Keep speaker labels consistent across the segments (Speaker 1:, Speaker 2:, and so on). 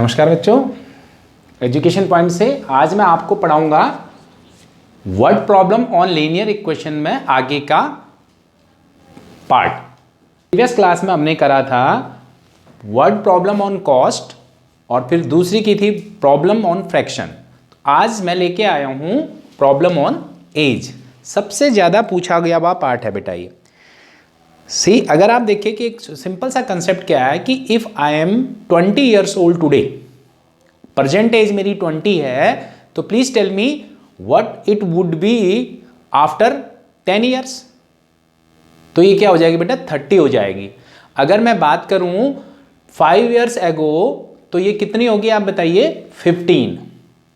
Speaker 1: नमस्कार बच्चों, education point से आज मैं आपको पढ़ाऊंगा word problem on linear equation में आगे का पार्ट। प्रीवियस क्लास में हमने करा था वर्ड प्रॉब्लम ऑन कॉस्ट और फिर दूसरी की थी प्रॉब्लम ऑन फ्रैक्शन। आज मैं लेके आया हूं प्रॉब्लम ऑन एज। सबसे ज़्यादा पूछा गया हुआ पार्ट है बेटा ये। सी अगर आप देखिए कि एक सिंपल सा कंसेप्ट क्या है कि if I am 20 years old today, present age मेरी 20 है, तो please tell me what it would be after 10 years. तो ये क्या हो जाएगी बेटा, 30 हो जाएगी। अगर मैं बात करूं 5 ईयर्स एगो, तो ये कितनी होगी आप बताइए, 15।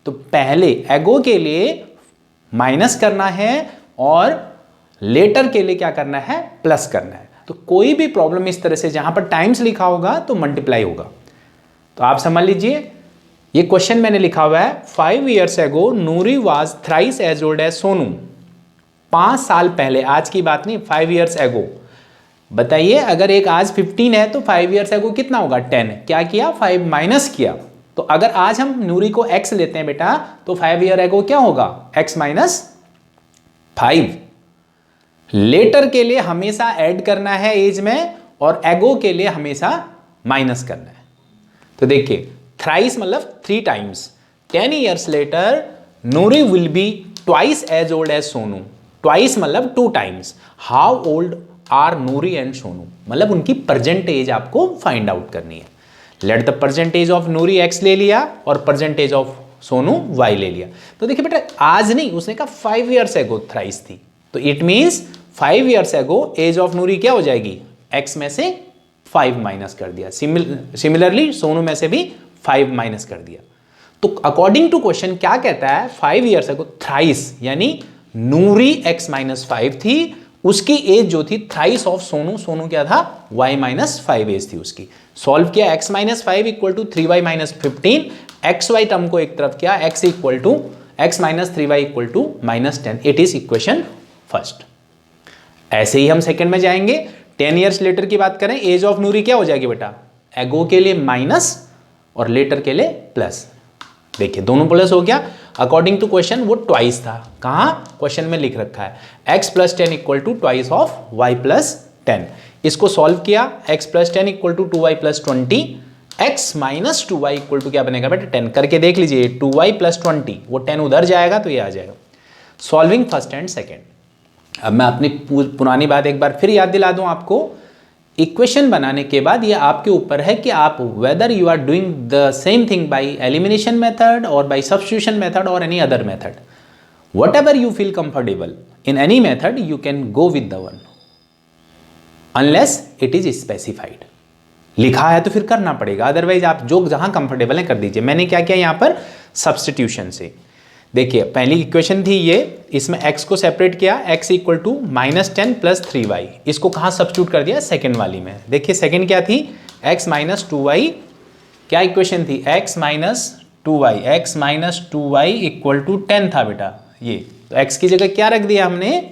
Speaker 1: तो पहले एगो के लिए माइनस करना है और लेटर के लिए क्या करना है, प्लस करना है। तो कोई भी प्रॉब्लम इस तरह से जहां पर टाइम्स लिखा होगा तो मल्टीप्लाई होगा। तो आप समझ लीजिए, ये क्वेश्चन मैंने लिखा हुआ है 5 years ago Noori was thrice as old as Sonu. 5 साल पहले, आज की बात नहीं, 5 ईयर्स एगो। बताइए अगर एक आज 15 है तो 5 ईयर्स एगो कितना होगा, 10। क्या किया, 5 माइनस किया। तो अगर आज हम नूरी को x लेते हैं बेटा, तो 5 ईयर एगो क्या होगा, x माइनस 5। लेटर के लिए हमेशा ऐड करना है एज में और एगो के लिए हमेशा माइनस करना है। तो देखिए थ्राइस मतलब 3 times. 10 years later Noori will be twice as old as Sonu. Twice मतलब 2 times. How old are Noori and Sonu, मतलब उनकी प्रेजेंट एज आपको फाइंड आउट करनी है। Let the present age of Noori x ले लिया और present age of Sonu y ले लिया। तो देखिए बेटा आज नहीं, उसने कहा 5 ईयर्स एगो थ्राइस थी, तो it means 5 years ago age of Noori क्या हो जाएगी, x में से 5 माइनस कर दिया। सिमिलरली सोनू में से भी 5 माइनस कर दिया। तो अकॉर्डिंग टू क्वेश्चन क्या कहता है, 5 ईयर्स एगो थ्राइस यानी नूरी x माइनस 5 थी, उसकी एज जो थी थ्राइस ऑफ सोनू। सोनू क्या था, y माइनस 5 एज थी उसकी। सॉल्व किया, x minus 5 equal to 3y minus 15। X y term को एक तरफ किया, x equal to x minus 3y equal to minus 10। It is equation first. ऐसे ही हम सेकंड में जाएंगे। 10 ईयर्स लेटर की बात करें, एज ऑफ नूरी क्या हो जाएगी बेटा, एगो के लिए माइनस और लेटर के लिए प्लस। देखिए दोनों प्लस हो गया। अकॉर्डिंग टू क्वेश्चन वो ट्वाइस था, कहां क्वेश्चन में लिख रखा है x plus 10 equal to twice of y plus 10। इसको सॉल्व किया, x plus 10 equal to 2y plus 20। x minus 2y equal to क्या बनेगा बेटा, 10। करके देख लीजिए, 2y प्लस 20, वो 10 उधर जाएगा तो ये आ जाएगा। Solving first and second. अब मैं अपनी पुरानी बात एक बार फिर याद दिला दूं आपको। इक्वेशन बनाने के बाद ये आपके ऊपर है कि आप whether you are doing the same thing by elimination method और बाय सब्स्टिट्यूशन मेथड और any other method, whatever you feel comfortable in any method you can go with the one, unless it is specified. लिखा है तो फिर करना पड़ेगा, otherwise आप जो जहां कंफर्टेबल है कर दीजिए। मैंने क्या किया यहां पर, सब्स्टिट्यूशन से। देखिए पहली इक्वेशन थी ये, इसमें x को सेपरेट किया, x equal to minus 10 plus 3y। इसको कहाँ सब्स्टिट्यूट कर दिया, सेकेंड वाली में। देखिए सेकेंड क्या थी, x माइनस 2y। क्या इक्वेशन थी, x minus 2y। x minus 2y equal to 10 था बेटा ये। तो x की जगह क्या रख दिया हमने,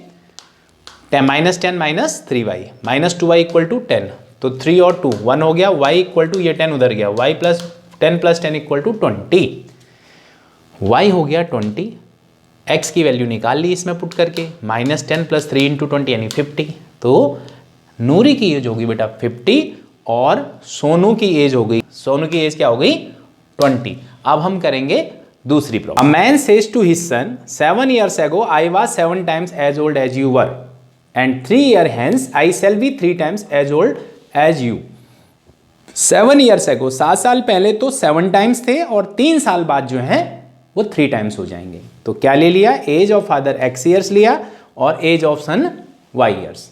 Speaker 1: minus 10 minus 3y। Minus 2y equal to 10, तो 3 और 2 1 हो गया। y इक्वल टू ये 10 उधर गया, y plus 10 equal to 20। y हो गया 20। x की वैल्यू निकाल ली इसमें पुट करके, माइनस 10 प्लस 3 इंटू 20 यानी 50। तो नूरी की एज होगी बेटा 50 और सोनू की एज हो गई, सोनू की एज क्या हो गई, 20। अब हम करेंगे दूसरी problem. A man says to his son, 7 years ago I was 7 times as old as you were and 3 year hence I shall be 3 times as old as you. 7 years ago, 7 साल पहले तो 7 टाइम्स थे और 3 साल बाद जो है वो 3 टाइम्स हो जाएंगे। तो क्या ले लिया, age of father x years लिया और age of son y years.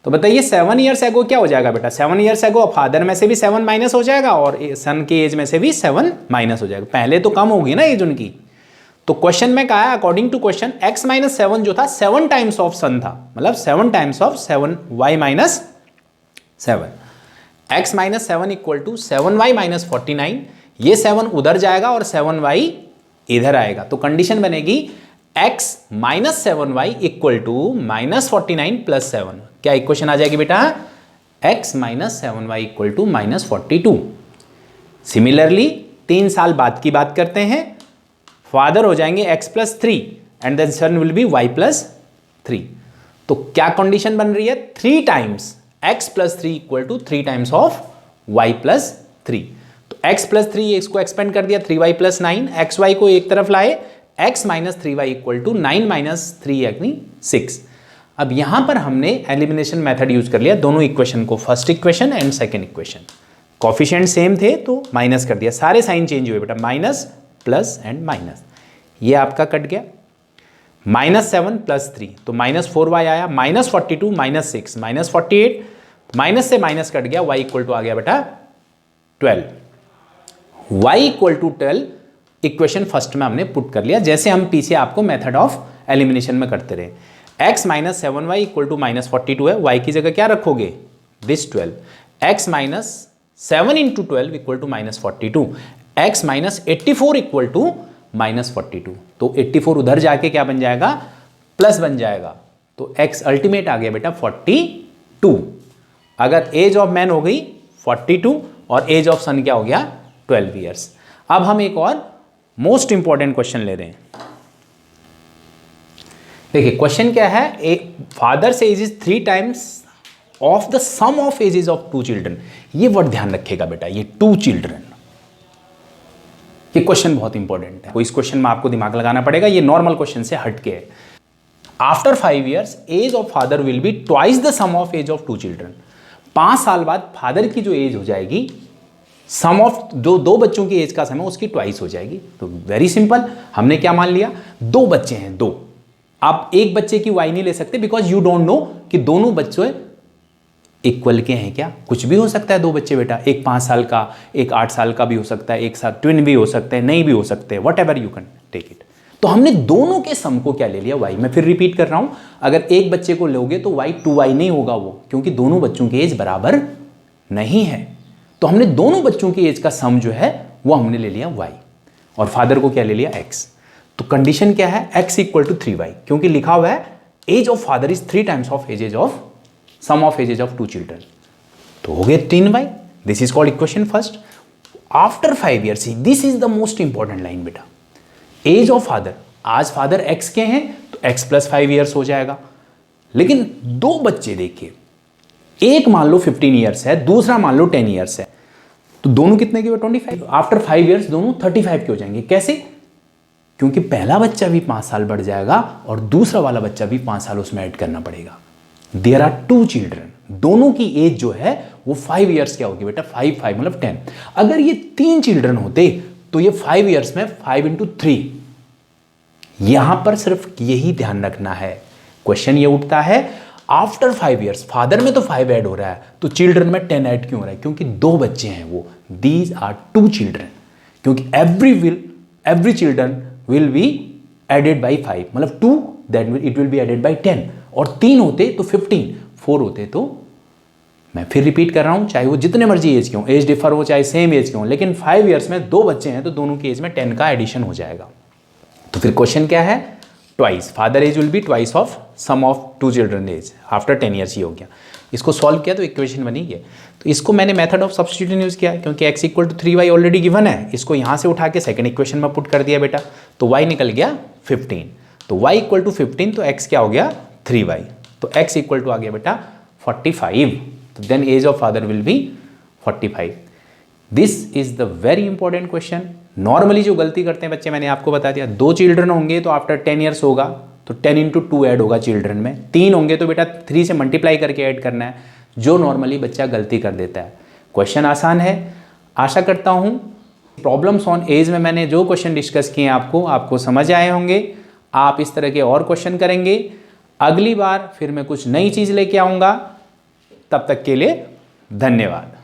Speaker 1: तो बताइए 7 ईयर्स एगो क्या हो जाएगा बेटा, 7 ईयर्स एगो फादर में से भी 7 माइनस हो जाएगा और सन की एज में से भी 7 माइनस हो जाएगा। पहले तो कम होगी ना एज उनकी। तो क्वेश्चन में कहा है according to question x minus 7 जो था 7 टाइम्स ऑफ सन था, मतलब 7 times of 7 y minus 7। x minus 7 equal to 7y minus 49। ये 7 उधर जाएगा और 7y इधर आएगा। तो कंडीशन बनेगी x minus 7y equal to minus 49 plus 7। क्या इक्वेशन आ जाएगी बेटा, x minus 7y equal to minus 42। Similarly 3 साल बाद की बात करते हैं, फादर हो जाएंगे x+3 and then son will be y+3। तो क्या कंडीशन बन रही है, 3 times x+3 equal to 3 times of y+3। तो x+3 इसको एक्सपेंड कर दिया 3y+9, xy को एक तरफ लाए, x - 3y इक्वल टू 9 - 3 यानी 6। अब यहां पर हमने एलिमिनेशन मेथड यूज कर लिया दोनों इक्वेशन को, first equation and second equation. Coefficient same थे तो माइनस कर दिया, सारे साइन चेंज हुए बेटा, माइनस प्लस एंड माइनस। ये आपका कट गया, -7 + 3 तो -4y आया, -42 - 6 -48, माइनस से माइनस कट गया, y इक्वल टू आ गया बेटा 12। y equal to 12 equation first में हमने पुट कर लिया, जैसे हम पीछे आपको मेथड ऑफ एलिमिनेशन में करते रहे। x - 7y इक्वल टू -42 है, y की जगह क्या रखोगे, this 12। x - 7 × 12 equal to -42, x - 84 equal to -42। तो 84 उधर जाके क्या बन जाएगा, प्लस बन जाएगा। तो x अल्टीमेट आ गया बेटा 42। अगर एज ऑफ मैन हो गई 42 और एज ऑफ सन क्या हो गया 12 ईयर्स। अब हम एक और मोस्ट इंपॉर्टेंट क्वेश्चन ले रहे हैं। देखिए क्वेश्चन क्या है, a father's age is 3 times of the sum of ages of 2 children. ये वर्ड ध्यान रखिएगा बेटा, ये 2 चिल्ड्रन, ये क्वेश्चन बहुत इंपॉर्टेंट है, तो इस क्वेश्चन में आपको दिमाग लगाना पड़ेगा, ये नॉर्मल क्वेश्चन से हटके है। After 5 years age of father will be twice the sum of age of 2 children. 5 साल बाद फादर की जो एज हो जाएगी, सम ऑफ जो 2 बच्चों की एज का सम है उसकी ट्वाइस हो जाएगी। तो वेरी सिंपल, हमने क्या मान लिया, 2 बच्चे हैं, 2। आप एक बच्चे की वाई नहीं ले सकते, बिकॉज यू डोंट नो कि दोनों बच्चे इक्वल के हैं क्या। कुछ भी हो सकता है 2 बच्चे बेटा, एक 5 साल का, एक 8 साल का भी हो सकता है, एक साथ ट्विन भी हो सकते हैं, नहीं भी हो सकते, whatever you can take it. तो हमने दोनों के सम को क्या ले लिया, वाई। मैं फिर रिपीट कर रहा हूं, अगर एक बच्चे को लोगे तो वाई 2y नहीं होगा वो, क्योंकि दोनों बच्चों की एज बराबर नहीं है। तो हमने दोनों बच्चों की एज का सम जो है वो हमने ले लिया y, और फादर को क्या ले लिया x। तो कंडीशन क्या है, x इक्वल टू 3y, क्योंकि लिखा हुआ है age of father is 3 times of ages of sum of ages of 2 children. तो हो गए 3y, this is called equation first. After 5 years, this is the most important line बेटा, age of father, आज father x के हैं तो x + 5 years हो जाएगा। लेकिन 2 बच्चे देखिए, एक मान लो 15 years है, दूसरा मान लो 10 years है, तो दोनों कितने के 25। आफ्टर 5 years दोनों 35 के हो जाएंगे। कैसे, क्योंकि पहला बच्चा भी 5 साल बढ़ जाएगा और दूसरा वाला बच्चा भी 5 साल उसमें ऐड करना पड़ेगा। देयर आर 2 चिल्ड्रन, दोनों की एज जो है वो 5 years क्या होगी बेटा, 5 मतलब 10। अगर ये 3 चिल्ड्रन होते तो ये 5 years में 5 × 3। यहां पर सिर्फ यही ध्यान रखना है, क्वेश्चन ये उठता है आफ्टर 5 years, फादर में तो 5 ऐड हो रहा है तो चिल्ड्रन में 10 ऐड क्यों हो रहा है, क्योंकि 2 बच्चे हैं वो, दीज आर 2 चिल्ड्रन। क्योंकि every children will be added by 5, मतलब 2 that it will be added by 10, और 3 होते तो 15, 4 होते तो, मैं फिर रिपीट कर रहा हूं, चाहे वो जितने मर्जी एज के हों, एज डिफर हो चाहे सेम एज के हों, लेकिन 5 years में 2 बच्चे हैं तो दोनों की एज में 10 का एडिशन हो जाएगा। तो फिर क्वेश्चन क्या है, twice, father age will be twice of sum of 2 children age after 10 years ही हो गया। इसको सॉल्व किया तो इक्वेशन बनी है। तो इसको मैंने मेथड ऑफ सब्स्टिट्यूशन यूज किया, क्योंकि x equal to 3y already given है, इसको यहाँ से उठा के सेकंड इक्वेशन में पुट कर दिया बेटा, तो y निकल गया 15। तो y इक्वल टू 15, तो x क्या हो गया 3y, तो x इक्वल टू आ गया बेटा 45। तो then age of father will be 45। This is the very important question. Normally जो गलती करते हैं बच्चे, मैंने आपको बता दिया, 2 चिल्ड्रन होंगे तो आफ्टर 10 years होगा तो 10 × 2 ऐड होगा चिल्ड्रन में, 3 होंगे तो बेटा 3 से मल्टीप्लाई करके ऐड करना है, जो नॉर्मली बच्चा गलती कर देता है। क्वेश्चन आसान है, आशा करता हूँ प्रॉब्लम्स ऑन एज में मैंने जो क्वेश्चन डिस्कस किए आपको समझ आए होंगे। आप इस तरह के और क्वेश्चन करेंगे, अगली बार फिर मैं कुछ नई चीज़ लेके आऊँगा। तब तक के लिए धन्यवाद।